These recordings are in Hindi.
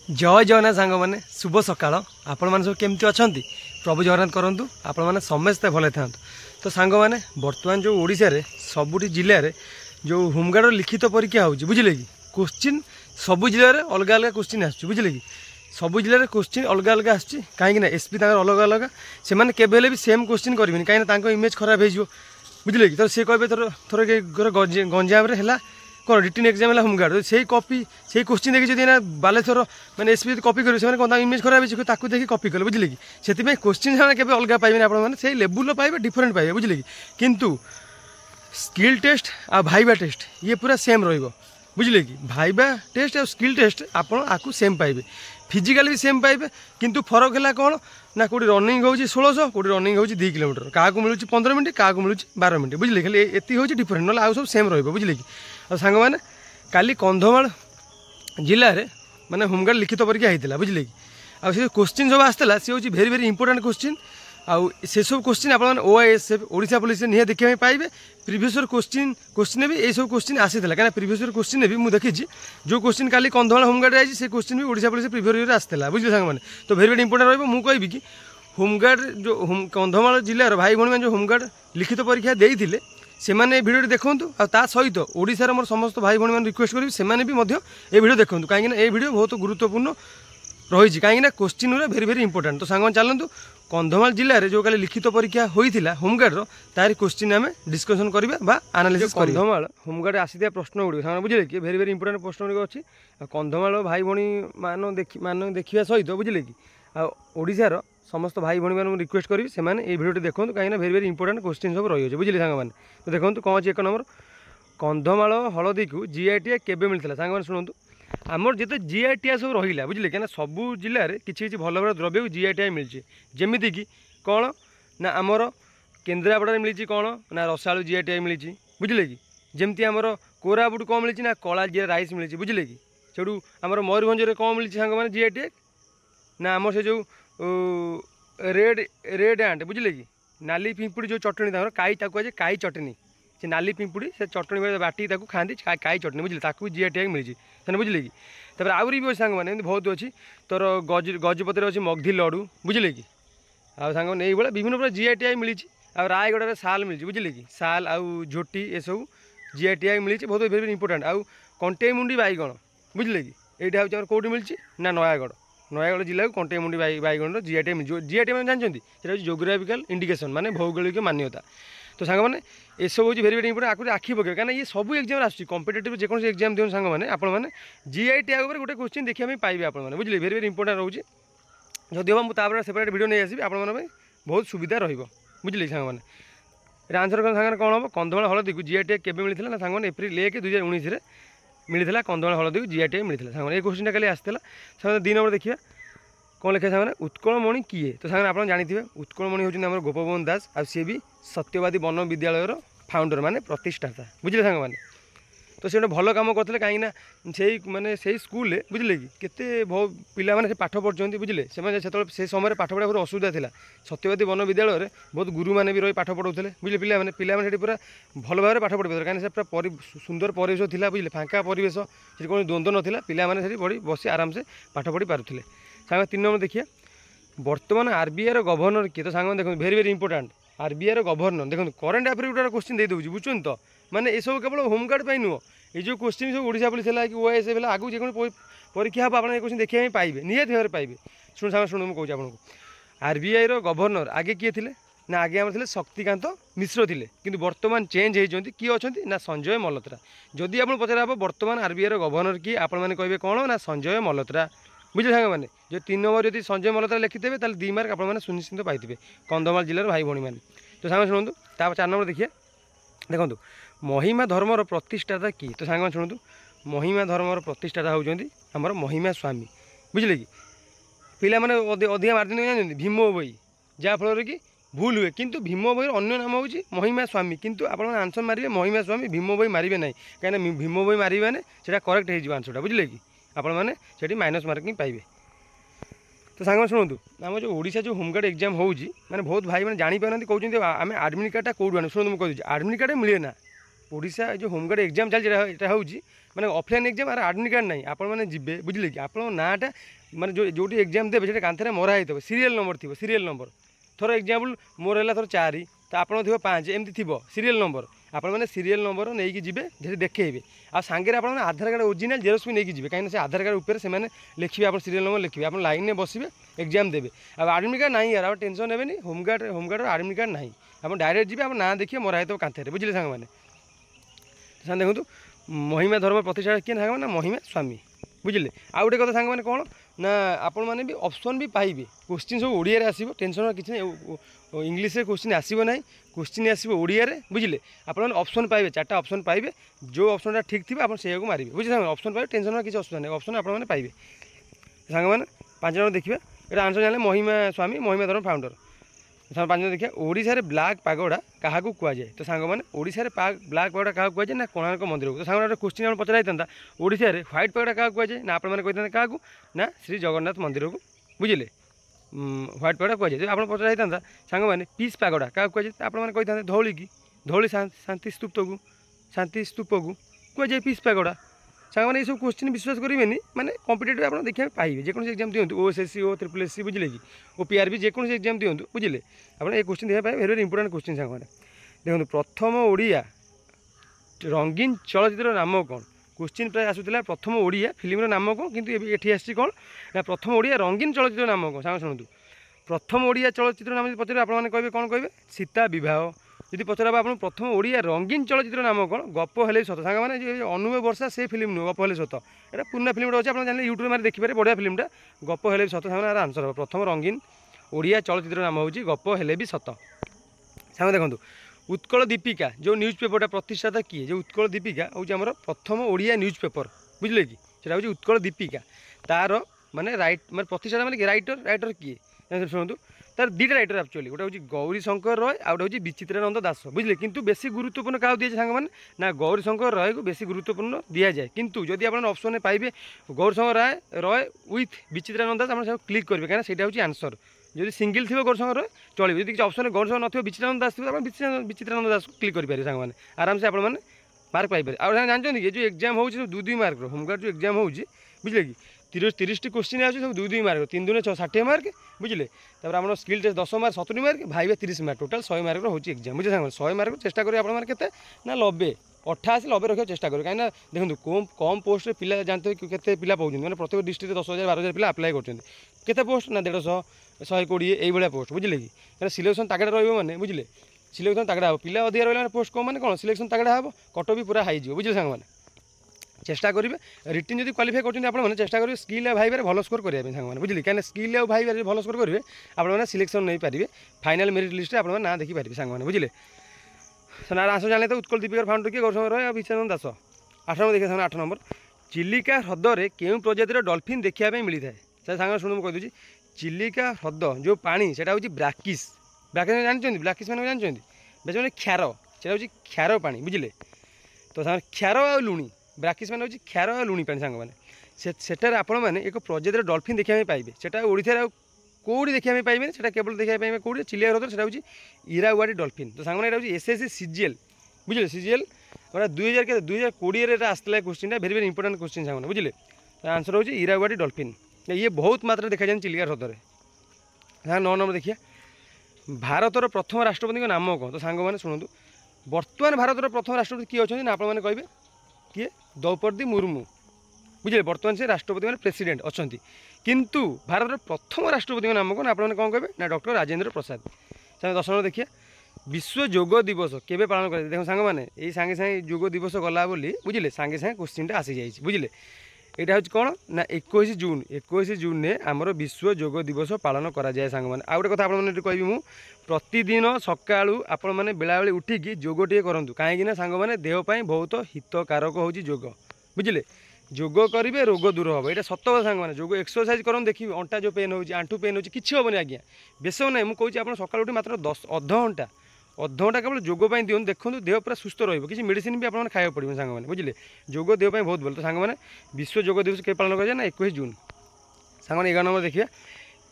जय जगन्नाथ सांग मैंने शुभ सकाल आपण मैंने सब केमती अच्छा प्रभु जगन्नाथ करूँ आपण मैंने समस्ते भले था। तो सांग मैंने बर्तमान जो ओडिशा रे सबुटी जिले में जो होमगार्ड लिखित परीक्षा हो बुझे कि क्वेश्चन सबू जिले में अलग अलग क्वेश्चन आसुच्छी बुझे कि सबू जिले में क्वेश्चन अलग अलग आसुच्छी कहीं एसपी अलग अलग से केवे भी सेम क्वेश्चन करेंगे कहीं इमेज खराब हो बुझे कि तो सी कहे थोर थोर गंजाम है कौन रिटर्न एग्जाम है होमगार्ड से कॉपी से क्वेश्चन देखिए जब बालेश्वर मैंने एसपी कॉपी करेंगे से इमेज खराब हो देखिए कॉपी कले बुझे कि से क्वेश्चन से अलग पाइबे आप लेवल पाइबे डिफरेंट पाइबे बुझे कि किंतु स्किल टेस्ट आ भाइबा टेस्ट ये पूरा सेम रहिबो बुझे कि भाइबा टेस्ट और स्किल टेस्ट आपको सेम पाइबे फिजिकल भी सेम पाइबे किंतु फरक है कौन ना कौटी रनिंग हो 1600 कौटी रनिंग हो 2 किलोमीटर क्या मिलूँ 15 मिनट क्या मिलूँ 12 मिनट बुझे खाली ये हूँ डिफरेंट ना सब सेम रहिबो बुझे कि और सांग मैंने काली कंधमाल जिले में माने होमगार्ड लिखित परीक्षा होता बुझे कि आ क्वेश्चन सब आसला सी हूँ भेरी भेरी इंपोर्टेंट क्वेश्चन आउ से सब क्वेश्चन आप ओआईएसएफ ओडिशा पुलिस निहा देखा पाइबे प्रीवियस क्वेश्चन भी ये सब क्वेश्चन आसाला कहीं प्रीवियस क्वेश्चन भी मुझे देखी जो क्वेश्चन काली कंधमाल होमगार्ड आई से क्वेश्चन भी ओडिशा पुलिस प्रीवियस आसाला बुझे सांग मैंने तो भेरी भेरी इंपोर्टेंट रही मुझे कहबी कि होमगार्ड जो कंधमाल जिलार भाई भाई जो होमगार्ड लिखित परीक्षा देते से भिडियो देखूँ आ सहित ओडिशार मोर समस्त भाई भाई मैंने रिक्वेस्ट करी से भिडियो देखूँ कहीं ये भिडियो बहुत गुरुत्वपूर्ण रही कहीं क्वेश्चन गुरा भेरी भेरी इंपोर्टेंट। तो सांग चलतु कंधमाल जिले में जो कल लिखित परीक्षा होता होमगार्ड तार क्वेश्चन आम डिस्कसन करवा आनालिसिस कंधमाल होमगार्ड आसी प्रश्न गुड़ सांग बुझे कि भेरी भेरी इंपोर्टेंट प्रश्न गुड़ अच्छी कंधमाल भाई भाई मान देखा सहित बुझे कि ओडिशार समस्त भाई भाई मैंने रिक्वेस्ट करी से भिडियो देखो कहीं भेरी भेरी इंपोर्टेंट क्वेश्चन सब रही है बुझे सांग मैंने। तो देखो कौन अच्छी 1 नंबर कंधमाल हलदी को जीआई टैग केबे मिलता सांग मैंने शुणु आमर जिते जीआई टैग सब रहा बुझे क्या सबू जिले में किसी भल भल द्रव्य को जीआई टैग मिली जमीती कि कौन ना आमर केन्द्रापड़ा मिली कौन ना रसालू जीआई टैग मिली बुझे कि जमती आमर कोरापुट कौन मिली ना कला जीरा राइस मिली बुझे कि से आमर मयूरभंज कौन मिली सांग मैंने जीआई टैग ना आम से जो रेड आंट बुझे कि नाली पिंपुड़ी जो चटनी काई कहुए काई चटनी से नाली पिंपुड़ी से चटनी बाटी खाती काई चटनी बुझे भी जीआई टैग मिली से बुझे कि तापर आउरी भी सांग मैंने बहुत अच्छी तोर गजपति अच्छी मगधी लडू बुझे कि आ सांग मैंने ये विभिन्न प्रकार जीआई टैग मिली आ रायगढ़ साल मिली बुझे कि साल आउ झोटी ये सब जीआई टैग मिली बहुत भेरी इंपोर्टेंट आउ कंटेमुंडी बैगण बुझे कि यहाँ हूँ कौटी मिली ना नयागढ़ जिला को कंटेमुंडी बैगण जीआई टैग मिली जीआई टैग मैंने जानते जोग्राफिकल इंडिकेशन माने भौगोलिक मान्यता। तो सांग मैंने ये सब हूँ भेरी भेरी इंपोर्टेंट आखिर आखि पकड़ कहीं ये सब एग्जाम आसूँ कम्पिटेटिव जेकोसी एग्जाम दिखाँ सांग मैंने आपने जीआई टैग पर गोटे क्वेश्चन देखा पाइबे आपने बुझे भेरी भेरी इंपोर्टेंट रोचे जदि हम मुझे सेपरेट वीडियो नहीं आसबि आप बहुत सुविधा रुझे सांग मैंने आंसर सांगे कौन हम कंधमाल हलदी को जीआई टैग केबे मिलता ना सांग एप्रिल 1 2019 मिलता कंधमाल हलदी को जीआई टैग मिलता सांग ये क्वेश्चन कल आसाला सांग 2 नंबर देखिए कौन लिखा सांगे उत्कलमणि किए। तो सांगे आप जानते हैं उत्कलमणि हूँ गोपबंधु दास आ सी भी सत्यवादी वन विद्यालय फाउंडर माने प्रतिष्ठाता बुझे सांग मैंने। तो से भल कम करते कहीं से माने से स्कूल बुझे कि केते पिला माने पाठ पढ़ुंट बुझे से समय पाठ पढ़ा बहुत असुविधा था सत्यवादी वन विद्यालय बहुत गुरु मैंने भी रही पाठ पढ़ाऊे बुझे पिला पूरा भल भाव पाठ पढ़ी पारे कहीं पूरा सुंदर परिवेश था बुझे फांका परिवेश से कौन द्वंद्व नाला पिला पढ़ी बसी आराम से पाठ पढ़ी पारुले। सांग 3 नंबर देखिए बर्तमान आरबीआई गवर्नर किए। तो सांग देखो भेरी भेरी इंपोर्टेंट आरबीआई गवर्नर देखो करेन्ट अफेयर गोटे क्वेश्चन दे दूसरी बुझुन तो माने ये सब केवल होमगार्ड नुह ये जो क्वेश्चन सब ओडिशा पुलिस है कि ओआईएसएफ है आगू जो परीक्षा हम आप क्वेश्चन देखा पाइबे निहत भाव पाइबे शुण सांग शुणु मुझे कहूँ आपको आरबीआई गवर्नर आगे किए थे ना आगे आम थे शक्तिकांत मिश्र थे कि बर्तमान चेंज होती किए अच्छा ना संजय मल्होत्रा जदि आप पचार हम बर्तमान आरबीआई गवर्नर किए आपने कहे कौन ना संजय मल्होत्रा बुझे सांग मैंने जो 3 नंबर यदि संजय मल्होत्रा लिखिथे 2 मार्क आपने सुनिश्चित पाइबे कंधमाल जिलार भाई भाई मैंने। तो सांग शुणु 4 नंबर देखिए देखो महिमा धर्मर प्रतिष्ठाता किए। तो सांग शुणु महिमा धर्मर प्रतिष्ठाता होती आमर महिमा स्वामी बुझे कि पिला मैंने अधिका मार्जिन जानते भीम बोई जहाँफल कि भूल हुए किंतु भीम बोईर अन्य नाम हूँ महिमा स्वामी किंतु आप आंसर मारे महिमा स्वामी भीम बोई मारे ना कहीं भीम बोई मारे से करेक्ट हो आंसरटा बुझे कि आपने माइनस मार्किंग पाइबे। तो सांग शुणु आम जो ओडिशा जो होमगार्ड एग्जाम होगी माने बहुत भाई मैंने जापार कहते आम आडमिट कार्डटा कौटू आने शुणु मुझे कही आडमिट कार्ड मिले ना ओडिशा जो होमगार्ड एग्जाम चलती है माने ऑफलाइन एग्जाम आर आडमिट कार्ड नहीं आपण मैंने जी बुझे कि आप नाटा माने जो एग्जाम देवे से कांथरे मरा होता सीरियल नंबर थी सीरियल नंबर थोर एग्जाम्पल मोर है थोर 4 तो आप 5 एमती थी सीरियल नंबर आपण मैंने सीरियल नंबर नहीं जी देखेबे आ सांगे आप आधार कार्ड ओरिजिनल जेरोक्स भी नहीं जी कहीं से आधार कार्ड ऊपर से लिखे आप सीरियल नंबर लिखे आप लाइन में बसवे एग्जाम देवे अब आडमिट कार्ड नहीं यार आप टेंशन ने होमगार्ड आडमिट कार्ड नहीं आप डायरेक्ट जी आप ना देखिए मरा है तो कांथे बुझे सांग मैंने सां देखो महिमा धर्म प्रतिष्ठा किए सांग मैंने महिमा स्वामी बुझे आउ गोटे कथा सांग मैंने कौन ना आपण मैंने भी ऑप्शन भी पाइबे क्वेश्चन सब ओडिया आसो टेंशन किसी इंग्लीश क्वेश्चन आसो ना क्वेश्चन आसो ओडिया बुझे आप ऑप्शन पाइबे 4टा ऑप्शन पाइबे जो ऑप्शन ठीक थी आप से मारे बुझे सांग ऑप्शन पाइबे टेंशन किसी असुविधा नहीं ऑप्शन आप पाइबे सांग मैंने 5 जन देखिए ये आंसर जाने महिमा स्वामी महिमा धर्म फाउंडर 5 जन देखिए ओडिशा रे ब्लैक पागोड़ा क्या कहुए तो सांग मैंने ओडिशा रे ब्लैक पागोड़ा क्या कहुए ना कोणार्क मंदिर को तो सांग क्वेश्चन आप पचरा था ओडिशा रे व्हाइट पागोड़ा क्या कहुए ना आप कही क्या ना श्री जगन्नाथ मंदिर को बुझे व्हाइट पागोड़ा कहुए जो आप पचरा था सांग मैंने पीस पागोड़ा क्या कहुए आप कही था धौली की धौली शांति स्तूप को कहुए पीस पागोड़ा सांग मैंने सब क्वेश्चन विश्वास करेंगे माने कॉम्पिटेटिव आप देखा पाइबे जेकोसी एग्जाम दिंतु ओएसएससी ओ ट्रिपल बुझे कि ओपीआरबी जेकोसी एग्जाम दिंतु बुझे आप क्वेश्चन देखा पाए वेरी इंपोर्टेंट क्वेश्चन सांग मैंने देखो प्रथम ओडिया रंगीन चलचित्र नाम कौन क्वेश्चन प्राय आसूला प्रथम ओडिया फिल्म नाम कौन किंतु ये आसी कौन ना प्रथम ओडिया रंगीन चलचित्र नाम कौन सांग शुणु प्रथम ओडिया चलचित्र नाम पचारे आपने कहे कौन कहे सीता विवाह जी पचरा आप प्रथम ओडिया रंगीन चलचित्र नाम कौन गप हेले सत सांग मैंने अनुव वर्षा से फिल्म नुह गप हेले सत ये पुराना फिल्म अच्छे आप जाने यूट्यूब में देखिए बढ़िया फिल्मटा गप हेले सत सांग आंसर हम प्रथम रंगीन ओडिया चलचित्र नाम हूँ गप हेले भी सत सांग देखो उत्कल दीपिका जो न्यूज पेपरटा प्रतिष्ठाता किए जो उत्कल दीपिका हूँ आम प्रथम ओडिया न्यूज पेपर बुझे कि हूँ उत्कल दीपिका तार माने माने प्रतिष्ठाता माने राइटर किए शुणु तार 2टा राइटर एक्चुअली गोटे हूँ गौरी शंकर रॉय आ गोटे हूँ विचित्रानंद दास बुझे किंतु बेसी गुरुत्वपूर्ण क्या दिए सांग मैंने ना गौरी शंकर रॉय को बेसी गुरुत्वपूर्ण दि जाए किंतु जदि आप ऑप्शन पाइबे गौरी शंकर रॉय विथ विचित्रानंद दास आप क्लिक करेंगे कहीं से हूँ आंसर जो सिंगल थी गौरी शंकर रॉय चलो जब किसी ऑप्शन गौरी शंकर न विचित्रानंद दास थी विचित्रानंद दास को क्लिक करेंगे सांग मैंने आराम से आपने मार्क पाइपर आउ जानते कि जो एग्जाम हो 2 मार्क होमगार्ड जो एग्जाम हो बुझे कि 30 क्वेश्चन आस सब 2 मार्क 3 दूने 6 60 मार्क बुझे तापर आप स्किल टेस्ट 10 मार्क 70 मार्क भाई 30 मार्क टोटाल 100 मार्क हो एग्जाम बुझे सांग 100 मार्क चेष्टा करेंगे आप के ना 90 88 90 रखा चेष्टा करेंगे कहीं देखो कम पोस्ट पिला जानते हैं केते पिला पाउछन माने प्रत्येक डिस्ट्रिक्ट 10,000 12,000 पिला अप्लाई करछन केते पोस्ट ना 150 120 एई भलिया पोस्ट बुझले कि माने सिलेक्शन तागड़ा रहइबो माने बुझले सिलेक्शन तागड़ा हो पिला अधिक रहला पोस्ट कम माने कोन सिलेक्शन तागड़ा हो कट भी पूरा हाई जिवो बुझले सांग माने चेष्टा करेंगे रिटिन जब क्वालिफाई कर चेष्टा करेंगे स्किल भाई भल स्कोर करेंगे सांग बुझे कहीं स्किल भाई भल स्कोर करेंगे आपने सिलेक्शन नहीं पारे फाइनाल मेरिट लिस्ट आप ना देखी पारे सांग बुझे ना आंसर जाने तो उत्कल दीपिका फाउंडर किए गौर रॉय विचित्रानंद दास 8 नंबर देखिए 8 नंबर चिलिका ह्रदे केउं प्रजातिर डॉल्फिन देखापी मिलता है सांग शुणु मुझे कहीदे चिलिका ह्रद जो पानी से हूँ ब्राकिस जानते ब्राकिस मैंने जानते मैंने क्षार से हूँ क्षार पानी बुझे तो क्षार आ लुणी ब्राकिस मैंने हूँ क्षार आ लुणी पानी सांग मैंने आपण मैंने एक प्रजातिर डॉल्फिन देखा पाइबे से ओडिशा कौटी देखा पाइबे से केवल देखा पाइबे कौटी चिलिका ह्रद से हूँ इरावाड़ी डॉल्फिन तो सांग मैंने एसएससी सीजीएल बुझे सीजीएल गोटा 2020 आसला question very very important question सांग बुझे आंसर हूँ इरावाड़ी डॉल्फिन ये बहुत मात्रा देखा जाए चिलिका ह्रदे 9 नंबर देखिए भारतर प्रथम राष्ट्रपति नाम कौन तो सांग मैंने शुणु बर्तमान भारतर प्रथम राष्ट्रपति किए अच्छे ना आपने कहे किए द्रौपदी मुर्मू बुझे बर्तमान से राष्ट्रपति मैंने प्रेसिडेंट अच्छा किंतु भारत प्रथम राष्ट्रपति नाम कौन आपने कौन कहे ना डॉक्टर राजेंद्र प्रसाद 10 नंबर देखिए विश्व योग दिवस केबे पालन कर देखो सांग मैंने ये सांगे सांगे योग दिवस गला बोली बुझे सांगे सांगे क्वेश्चन आसी जाइए बुझे यहाँ हूँ कौन ना 21 जून ने आमर विश्व योग दिवस पालन करा जाए सांग मैंने आउ गोटे कथा आपने कहि मु प्रतिदिन सकाळू आपण मैंने बेला बेली उठिकी योग टे करूँ कहीं सांग मैंने देहपाई बहुत हितकारक हूँ योग बुझे योग करेंगे रोग दूर हम यहाँ सत कथा सांग मैंने योग एक्सरसाइज करूँ देखिए अंटा जो पेन हो आंठू पेन हो कि हेनी आज्ञा बेस ना मुझे आप सकाल उठी मात्र 10 अध घंटा केवल योग दिखाँ देखो देह पूरा सुस्थ रही मेडिसिन भी आपने खाया पड़े सांग मैंने बुझे योग देहपाई बहुत भल तो सांग मैंने विश्व योग दिवस के पालन कर 21 जून सांग 11 नंबर देखिए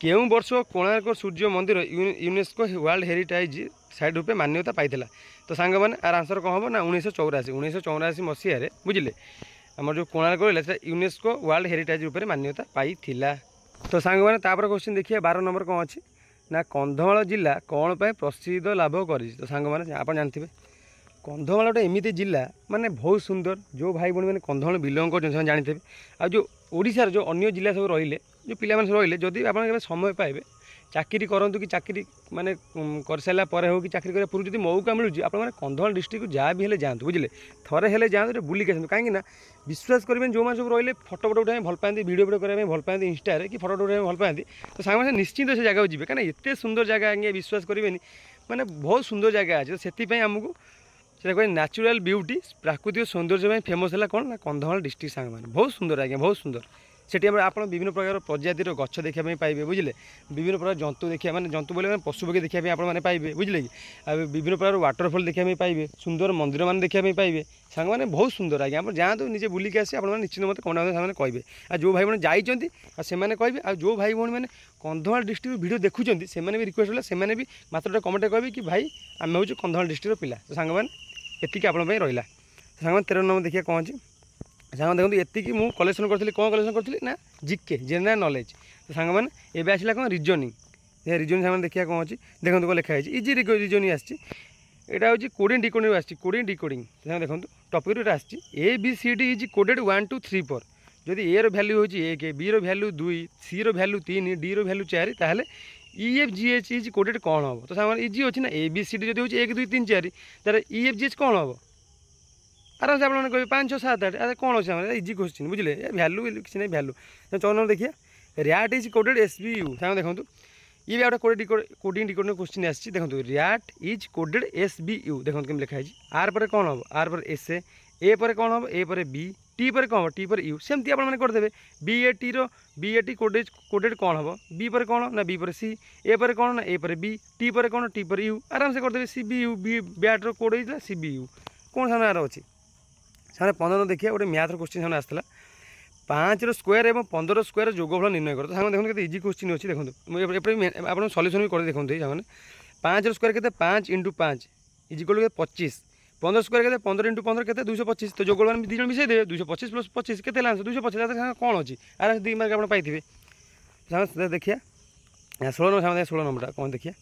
केउं वर्ष कोणार्क सूर्य मंदिर यूनेस्को वर्ल्ड हेरिटेज साइट रूपे मान्यता पाइथिला। तो सांग मैंने आर आंसर कौन हम ना 1984 मसीह बुझे आम जो कोणार्क रहा यूनेस्को वर्ल्ड हेरिटेज रूप में मान्यता पाइथिला। तो सांग मैंने क्वेश्चन देखिए 12 नंबर कौन अच्छी ना कंधमाल जिला कौन पर प्रसिद्ध लाभ कर। तो सांग मैंने आप जानते कंधमाल गोटे एमती जिला माने बहुत सुंदर जो भाई भाई मैंने कंधमाल बिलंग कर जानते आ जो ओडिशार जो अन्य जिला सब रहिले जो पिला सब रहिले जदि आप समय पाइबे चाकरी करूँ कि चाकरी माने कर सारा पर हो कि चाकरी करने पूर्व जो मौका मिलूँ आप कंधमाल डिस्ट्रिक्ट जहाँ भी जातु बुझे थरे हेले जातु बुलिक आसतु कहीं विश्वास करेंगे जो मैंने सब रहिले फटो फटो उठाई भल पाती वीडियो वीडियो करने भल पाती इंस्टा कि फटो उठाई भल पाती तो सांग निश्चिंत से जगह जी कहीं एत सुंदर जगह आगे विश्वास करेंगे माने बहुत सुंदर जगह अच्छे तो से आमको कह नेचुरल ब्यूटी प्राकृतिक सौंदर्य फेमस है कौन ना कंधमाल डिस्ट्रिक्ट सांग मैंने बहुत सुंदर आज्ञा बहुत सुंदर सेठी आप विभिन्न प्रकार प्रजातिर गछ देखा पाइबे बुझे विभिन्न प्रकार जंतु देखा माने जंतु बोले पशु पक्षी देखा आपने पाइबे बुझे कि विभिन्न प्रकार वाटरफल देखा पाइबे सुंदर मंदिर मान देखा पाइबे सांग मैंने बहुत सुंदर आज्ञा आप जातु निजे बुलिक आसी आप निश्चित मत कमेंट कहे आ जो भाई जाइए से कहे आ जो भाई भाई मैंने कंधमाल डिस्ट्रिक्ट वीडियो देखुं से भी रिक्वेस्ट है से भी मात्र कमेंट कहे कि भाई आम हूँ कंधमाल डिस्ट्रिक्ट पिला। तो सांग मैंने एतिक आप रहा सांग 13 नंबर देखिए कौन अच्छी सांग देखो एतिकी मुझे कलेक्शन करी कौन कलेक्शन करी ना जीके जनरल नॉलेज। तो सांग मैंने एवं आसला कौन रिजनिंग रिजनिंग सांग देखिए कौन अच्छी देखो कौन लिखाई इजी रिजनिंग आसी यहाँ हूँ कोडिंग डिकोडिंग आसी कोडिंग डिकोडिंग देखो टॉपिक आसी A B C D is coded 1 2 3 4 जदि ए रैल्यू हो 1 बी रैल्यू 2 सी रैल्यू 3 डी रैल्यू 4 ताहले E F G H is coded कौन हम। तो सांग इजी अच्छी ना ए बी सी डी जो 1 2 3 4 तार ई एफ जी एच कौन हम आराम से आप कहे 5 6 7 8 अरे कौन अच्छे इजी क्वेश्चन बुझे भैल्यू किसी नहीं भैल्यू। 14 नंबर देखिए rat is coded as B U सांग देखो ये भी गोटे कोडिंग डिकोडिंग क्वेश्चन आसी देखो rat is coded as B U देखो कम लिखाई आर पर कौन हम आर पर एस ए पर कौन हम ए पर बी टी पर कौन हम टी पर यू सेमती आपने करदे बी ए टी कोडेड कौन हम बी पर कौन ना बी पर सी ए पर कौन ना ए पर बी टी पर कौन टी पर यू आराम से करदे C B U B bat code होता सी बी यू कौन सामने आर अच्छी सामने 15 देखिए गोटे मैथ्र क्वेश्चन सामने आसाला 5 स्क्वायर और 15 स्क्वायर जोगफल निर्णय कर। तो सामने देखो इजी क्वेश्चन अच्छी देखो आप सल्यूशन भी कर देखते सामने 5 स्क्वायर के 5 × 5 इजिकल 25 15 स्क्वायर के 15 × 15 के 225 तो जोगफल मैंने 2 जन मिसाई देवे 225 + 25 के आंसर 225 कौन अच्छी आर 2 मार्क आप पाइबे देखिए 16 नंबर 16 नंबर कौन देखिए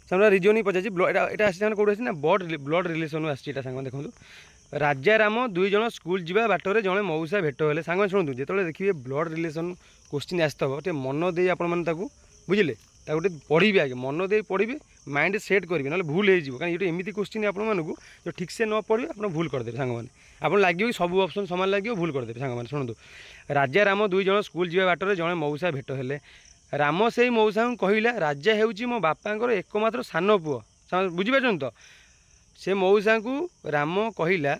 सामने रिजनिंग पचासी यहाँ आसी कौट आसी ना ब्लड रिलेसन आसी देखो राजा राम 2 जन स्कूल जावा बाटर जड़े मऊसा भेट हेले सांग शुणु जो देखिए ब्लड रिलेसन क्वेश्चन आसते मन दे आप बुझे गोटे पढ़े आगे मन दे पढ़े माइंड सेट करेंगे ना भूल हो कहीं ये एमती क्वेश्चन आपको जो ठीक से न पढ़े आप भूल करदे सांग मैंने आप लगे सब ऑप्शन सामान लगे भूल करदे सांग मैंने शुणु राजा राम 2 जन स्कूल जावा बाटर जड़े मऊसा भेट हेले राम से मऊसा कहला राजा हूँ मो बापांकर एकमात्र सान पुओ बुझीपार तो से मऊसा को राम कहला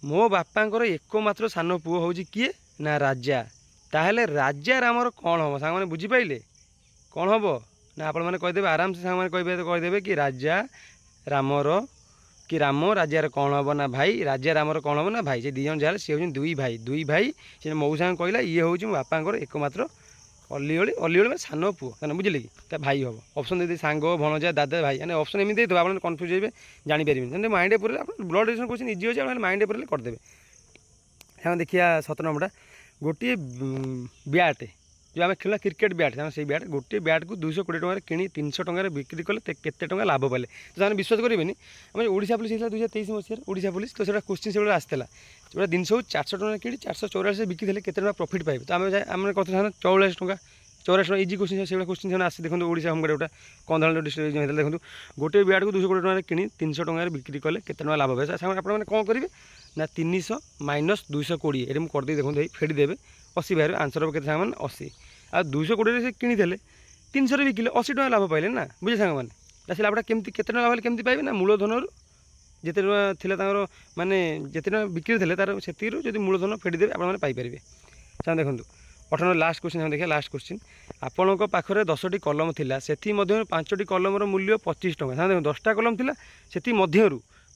मो बापांकर एकमात्र सान पुओ हूँ किए ना राजा ताहले राजा रामर कौन हम सांग मैंने बुझीपारे कौन हम ना आप कहीदेवे आराम से सांग मैंने कहीदेवे कि राजा रामर कि राम राजार कौन हम ना भाई राजा रामर कौन हम ना भाई से 2 जन जहाँ सी हूँ 2 भाई से मऊसा कहला ये हूँ मो बापांकर एकमात्र अलीओली में सान पुओ बुझे कि भाई हम ऑप्शन दे सांग भणजा दादा भाई यानी ऑप्शन एमती दे आप कन्फ्यूज हे जानीपर माइंड पूरे ब्लड रिलेशन क्वेश्चन इजी अच्छे माइंड पूरे करदे। हाँ देखिए 17 नंबर गोटे बैट जो आम खेल क्रिकेट बैट से बैट गोटे बैट को 220 टकर कि 300 टकर बिक्री कले केते टका लाभ पाले तो से विश्वास करेंगे आम ओडिशा पुलिस होता 2023 मसीह ओडिशा पुलिस तो क्वेश्चन से आसला जो जिन 400 टका कि 484 बिक्री थे के प्रॉफिट पाइबे तो आम कथा 44 टका 84 टका इजी क्वेश्चन से क्वेश्चन आसे देखो ओडिशा होमगार्ड गोटा कंधमाल डिस्ट्रिक्ट देखो गोटे बैट को 220 टकर कि 300 टकर बिक्री कले के लाभ पाए आपने कौन करेंगे ना 300 - 220 ये मुझे करदे देखो फेड़ी देवे 80 बाहर आंसर हम के 80 आ 220 से किनी 300 बिकिले 80 टका लाभ पाइले ना बुझे सांग मैंने से लाभटा केमती केते लाभ केमती पाइबे ना मूलधन जिते था माने जिते बिक्री थे तार से जो मूलधन फेड़ीदेवे आपरे सांग देखो 18 लास्ट क्वेश्चन देखिए लास्ट क्वेश्चन आपणों पाखे 10टी कलम थिला से 5टी कलमर मूल्य 25 टका सांग देखो 10टा कलम थिला से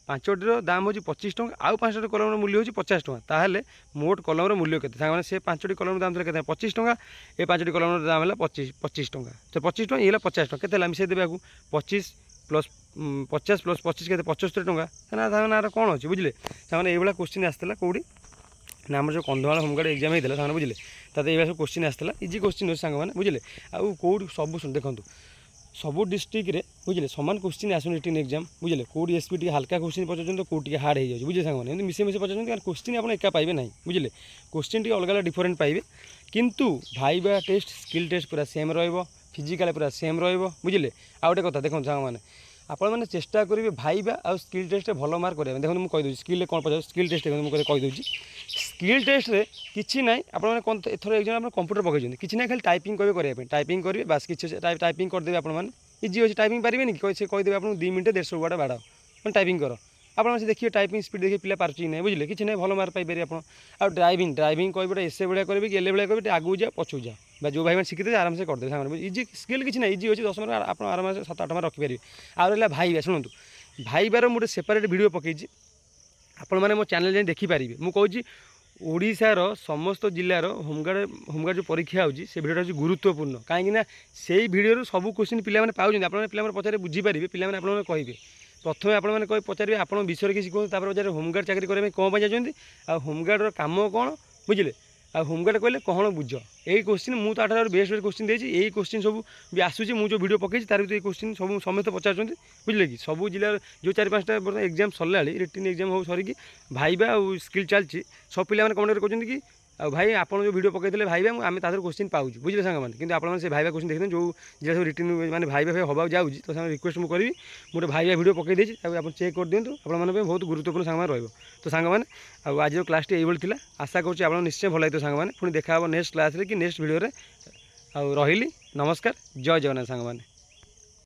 ପାଞ୍ଚটিର ଦାମ ହେଉଛି 25 ଟଙ୍କା ଆଉ 5ଟି କଲମର ମୂଲ୍ୟ ହେଉଛି 50 ଟଙ୍କା ତାହେଲେ ମୋଟ କଲମର ମୂଲ୍ୟ କେତେ ସାଙ୍ଗମାନେ ସେ 5ଟି କଲମର ଦାମ ଥିଲା କେତେ 25 ଟଙ୍କା ଏ 5ଟି କଲମର ଦାମ ହେଲା 25 ଟଙ୍କା ତ 25 ଟଙ୍କା ଇଏ ହେଲା 50 ଟଙ୍କା କେତେ ହେଲା ମିଶାଇ ଦେବେ ଆକୁ 25 ପ୍ଲସ୍ 50 ପ୍ଲସ୍ 25 କେତେ 75 ଟଙ୍କା ନା ତାଙ୍କର କ'ଣ ଅଛି ବୁଝିଲେ ସେମାନେ ଏଇଭଳିଆ କୋଶ୍ଚିନ୍ ଆସିଥିଲା କେଉଁଠି ନା ଆମର ଯେଉଁ କନ୍ଧମାଳ ହୋମଗାର୍ଡ଼ ଏକ୍ଜାମ୍ ହେଇଥିଲା ସେମାନେ ବୁଝିଲେ ତାতে ଏଇଭଳିଆ ସବୁ କୋଶ୍ଚିନ୍ ଆସିଥିଲା ଇଜି କୋଶ୍ଚିନ୍ ଅଛି ସାଙ୍ଗମାନେ ବୁଝିଲେ ଆଉ କେଉଁଠି ସବୁ ଦେଖନ୍ତୁ ସବୁ ডিস্ট্রিক্টরে বুঝলে সমান কোশ্চিন আসুন রিটিন এক্সাম বুঝলে কোটি এসপি টিকে হালকা কোশ্চিন পচারছেন তো কোটি হার্ড হয়ে যাচ্ছে বুঝলে সাংমানে এমনি মিশে মিশে পচারছেন কারণ কোশ্চিন আপনার একা পাইবে না বুঝলে কোশ্চিন টিকে অলগা অলগা ডিফরেন্ট পাইবে কিন্তু ভাইবা টেস্ট স্কিল টেস্ট পুরা সেম রহব ফিজিকাল পুরা সেম রহব বুঝলে আর গোটে কথা দেখুন সাংমানে ଆପଣମାନେ ଚେଷ୍ଟା କରିବେ ଭାଇବା ଆଉ ସ୍କିଲ୍ ଟେଷ୍ଟରେ ଭଲ ମାର୍କ କରିବା ପାଇଁ ଦେଖନ୍ତୁ ମୁଁ କହିଦେଉଛି ସ୍କିଲ୍ରେ କ'ଣ ପଚାରୁଛି ସ୍କିଲ୍ ଟେଷ୍ଟ ଦେଖନ୍ତୁ ମୁଁ କହିଦେଉଛି ସ୍କିଲ୍ ଟେଷ୍ଟରେ କିଛି ନାହିଁ ଆପଣମାନେ କ'ଣ ଏଥର ଏକ୍ଜାମ୍ ଆପଣ କମ୍ପ୍ୟୁଟର ପକାଇଛନ୍ତି କିଛି ନାହିଁ ଖାଲି ଟାଇପିଂ କରିବେ କରିବା ପାଇଁ ଟାଇପିଂ କରିବେ ବାସ୍ କିଛି ଟାଇପିଂ କରିଦେବେ ଆପଣମାନେ ଇଜି ଅଛି ଟାଇପିଂ ପାରିବେନି କି ସେ କହିଦେବେ ଆପଣଙ୍କୁ 2 ମିନିଟ୍ 150 ୱାର୍ଡ଼ ବାଡ଼ାଅ ମାନେ ଟାଇପିଂ କର ଆପଣମାନେ ସେ ଦେଖିବେ ଟାଇପିଂ ସ୍ପିଡ୍ ଦେଖିବେ ପିଲା ପାରୁଛି କି ନାହିଁ ବୁଝିଲେ କିଛି ନାହିଁ ଭଲ ମାର୍କ ପାଇପାରିବେ ଆପଣ ଆଉ ଡ୍ରାଇଭିଂ କହିବେ ଏସେ ଭଳିଆ କରିବେ କି ଏଲେ ଭଳିଆ କରିବେ ଆଗକୁ ଯାଅ ପଛକୁ ଯାଅ ବା ଯେଉଁ ଭାଇମାନେ ଶିଖିଥିବେ ଆରାମସେ କରିଦେବେ ସାଙ୍ଗମାନେ ଇଜି ସ୍କିଲ୍ କିଛି ନାହିଁ ଇଜି ଅଛି 10 ମାର୍କ ଆପଣ ଆରାମସେ 7-8 ମାର୍କ ରଖିପାରିବେ ଆଉ ରହିଲା ଭାଇବା ଶୁଣନ୍ତୁ ଭାଇବାର ମୁଁ ଗୋଟେ ସେପାରେଟ୍ ଭିଡ଼ିଓ ପକାଇଛି ଆପଣମାନେ ମୋ ଚ୍ୟାନେଲ୍ ଯାଇ ଦେଖିପାରିବେ ମୁଁ କହୁଛି ଓଡ଼ିଶାର ସମସ୍ତ ଜିଲ୍ଲାର ହୋମଗାର୍ଡ଼ ଯେଉଁ ପରୀକ୍ଷା ହେଉଛି ସେ ଭିଡ଼ିଓଟା ହେଉଛି ଗୁରୁତ୍ୱପୂର୍ଣ୍ଣ କାହିଁକିନା ସେଇ ଭିଡ଼ିଓରୁ ସବୁ କୋଶ୍ଚିନ୍ ପିଲାମାନେ ପାଉଛନ୍ତି ଆପଣମାନେ ପିଲାମାନେ ପଚାରି ବୁଝିପାରିବେ ପିଲାମାନେ ଆପଣମାନେ କହିବେ ପ୍ରଥମେ ଆପଣମାନେ ପଚାରିବେ ଆପଣଙ୍କ ବିଷୟରେ କିଛି କୁହନ୍ତୁ ତାପରେ ପଚାରିବେ ହୋମଗାର୍ଡ଼ ଚାକିରି କରିବା ପାଇଁ କ'ଣ ପାଇଁ ଯାଉଛନ୍ତି ଆଉ ହୋମଗାର୍ଡ଼ର କାମ କ'ଣ ବୁଝିଲେ ଆଉ ହୋମଗାର୍ଡ଼ କହିଲେ କ'ଣ ବୁଝ ଏଇ କୋଶ୍ଚିନ୍ ମୁଁ ତାଠାରୁ ବେଷ୍ଟ କୋଶ୍ଚିନ୍ ଦେଇଛି ଏଇ କୋଶ୍ଚିନ୍ ସବୁ ବି ଆସୁଛି ମୁଁ ଯେଉଁ ଭିଡ଼ିଓ ପକାଇଛି ତାର ଭିତରେ ଏଇ କୋଶ୍ଚିନ୍ ସବୁ ସମସ୍ତେ ପଚାରୁଛନ୍ତି ବୁଝିଲେ କି ସବୁ ଜିଲ୍ଲାର ଯେଉଁ 4-5ଟା ବର୍ତ୍ତମାନ ଏକ୍ଜାମ୍ ସରିଲାଣି ରିଟିନ୍ ଏକ୍ଜାମ୍ ହଉ ସରିକି ଭାଇବା ଆଉ ସ୍କିଲ୍ ଚାଲିଛି ସବୁ ପିଲାମାନେ କମେଣ୍ଟରେ କହୁଛନ୍ତି କି ଆଉ ଭାଇ ଆପଣ ଯେଉଁ ଭିଡ଼ିଓ ପକାଇଥିଲେ ଭାଇବା ଆମେ ତା ଦେହରୁ କୋଶ୍ଚିନ୍ ପାଉଛୁ ବୁଝିଲେ ସାଙ୍ଗମାନେ କିନ୍ତୁ ଆପଣମାନେ ସେ ଭାଇବା କୋଶ୍ଚିନ୍ ଦେଖିଛନ୍ତି ଯେଉଁ ଜିଲ୍ଲା ସବୁ ରିଟିନ୍ ମାନେ ଭାଇବା ହେବାକୁ ଯାଉଛି ତ ସେମାନେ ରିକ୍ୱେଷ୍ଟ ମୁଁ କରିବି ମୁଁ ଗୋଟେ ଭାଇବା ଭିଡ଼ିଓ ପକାଇ ଦେଇଛି ତାକୁ ଆପଣ ଚେକ୍ କରିଦିଅନ୍ତୁ ଆପଣମାନଙ୍କ ପାଇଁ ବହୁତ ଗୁରୁତ୍ୱପୂର୍ଣ୍ଣ ସାଙ୍ଗମାନେ ରହିବ ତ ସାଙ୍ଗମାନେ ଆଉ ଆଜିର କ୍ଲାସ୍ଟି ଏଇଭଳି ଥିଲା ଆଶା କରୁଛି ଆପଣ ନିଶ୍ଚୟ ଭଲ ଲାଗିଥିବ ସାଙ୍ଗମାନେ ପୁଣି ଦେଖା ହେବ ନେକ୍ସଟ କ୍ଲାସ୍ରେ କି ନେକ୍ସଟ ଭିଡ଼ିଓରେ ଆଉ ରହିଲି ନମସ୍କାର ଜୟ ଜଗନ୍ନାଥ ସାଙ୍ଗମାନେ।